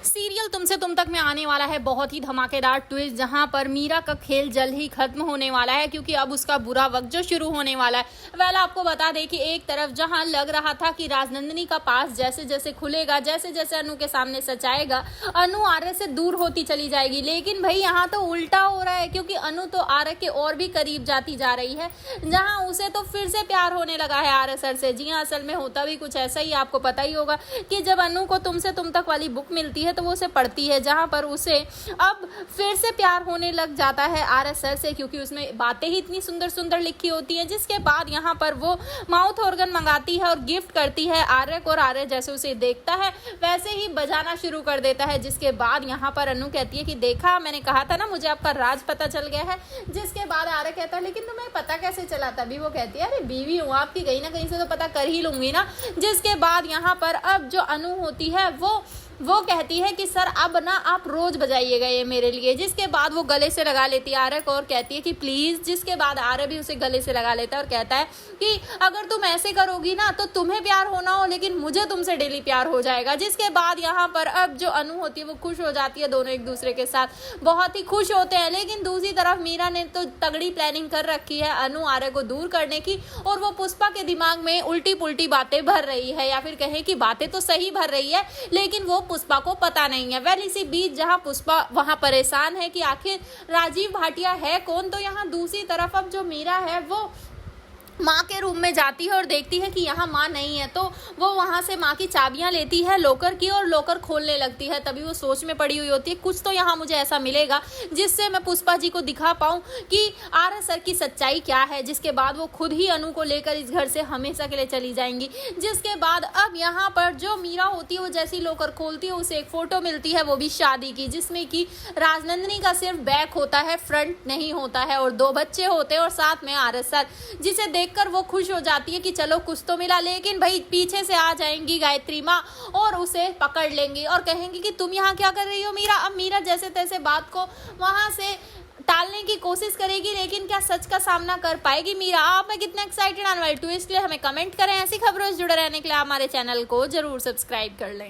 Serial तुमसे तुम तक में आने वाला है बहुत ही धमाकेदार ट्विस्ट, जहां पर मीरा का खेल जल्द ही खत्म होने वाला है क्योंकि अब उसका बुरा वक्त जो शुरू होने वाला है। वेल आपको बता दें कि एक तरफ जहां लग रहा था कि राजनंदिनी का पास जैसे जैसे खुलेगा, जैसे जैसे अनु के सामने सच आएगा, अनु आर्य से दूर होती चली जाएगी। लेकिन भाई यहाँ तो उल्टा हो रहा है क्योंकि अनु तो आर्य के और भी करीब जाती जा रही है, जहाँ उसे तो फिर से प्यार होने लगा है आर्य सर से। जी हाँ, असल में होता भी कुछ ऐसा ही, आपको पता ही होगा कि जब अनु को तुमसे तुम तक वाली बुक मिलती है तो वो उसे पढ़ती है, जहां पर उसे अब फिर से प्यार होने लग जाता है आर्य सर से, क्योंकि उसमें बातें ही इतनी सुंदर सुंदर लिखी होती हैं। जिसके बाद यहाँ पर वो माउथ ऑर्गन मंगाती है और गिफ्ट करती है आर्य को, और आर्य जैसे उसे देखता है वैसे ही बजाना शुरू कर देता है। जिसके बाद यहाँ पर अनु कहती है कि देखा, मैंने कहा था ना मुझे आपका राज पता चल गया है। जिसके बाद आर्य कहता है लेकिन तुम्हें पता कैसे चला? तभी वो कहती है अरे बीवी हूँ आपकी, कहीं ना कहीं से तो पता कर ही लूंगी ना। जिसके बाद यहाँ पर अब जो अनु होती है वो कहती है कि सर अब ना आप रोज बजाइएगा ये मेरे लिए। जिसके बाद वो गले से लगा लेती है आर्य को और कहती है कि प्लीज। जिसके बाद आर्य भी उसे गले से लगा लेता है और कहता है कि अगर तुम ऐसे करोगी ना तो तुम्हें प्यार होना हो, लेकिन मुझे तुमसे डेली प्यार हो जाएगा। जिसके बाद यहाँ पर अब जो अनु होती है वो खुश हो जाती है, दोनों एक दूसरे के साथ बहुत ही खुश होते हैं। लेकिन दूसरी तरफ मीरा ने तो तगड़ी प्लानिंग कर रखी है अनु आर्य को दूर करने की, और वो पुष्पा के दिमाग में उल्टी पुल्टी बातें भर रही है, या फिर कहें कि बातें तो सही भर रही है लेकिन वो पुष्पा को पता नहीं है। वेल इसी बीच जहां पुष्पा वहां परेशान है कि आखिर राजीव भाटिया है कौन, तो यहाँ दूसरी तरफ अब जो मीरा है वो माँ के रूम में जाती है और देखती है कि यहाँ माँ नहीं है, तो वो वहाँ से माँ की चाबियाँ लेती है लॉकर की और लॉकर खोलने लगती है। तभी वो सोच में पड़ी हुई होती है कुछ तो यहाँ मुझे ऐसा मिलेगा जिससे मैं पुष्पा जी को दिखा पाऊँ कि आर्य सर की सच्चाई क्या है। जिसके बाद वो खुद ही अनु को लेकर इस घर से हमेशा के लिए चली जाएंगी। जिसके बाद अब यहाँ पर जो मीरा होती है वो जैसी लॉकर खोलती है उसे एक फोटो मिलती है, वो भी शादी की, जिसमें कि राजनंदिनी का सिर्फ बैक होता है, फ्रंट नहीं होता है, और 2 बच्चे होते हैं और साथ में आर्य सर। जिसे देखकर वो खुश हो जाती है कि चलो कुछ तो मिला। लेकिन भाई पीछे से आ जाएंगी गायत्री माँ और उसे पकड़ लेंगी और कहेंगी कि तुम यहाँ क्या कर रही हो मीरा। अब मीरा जैसे तैसे बात को वहां से टालने की कोशिश करेगी, लेकिन क्या सच का सामना कर पाएगी मीरा? आप में कितना एक्साइटेड आने वाले ट्विस्ट के लिए हमें कमेंट करें। ऐसी खबरों से जुड़े रहने के लिए हमारे चैनल को जरूर सब्सक्राइब कर लें।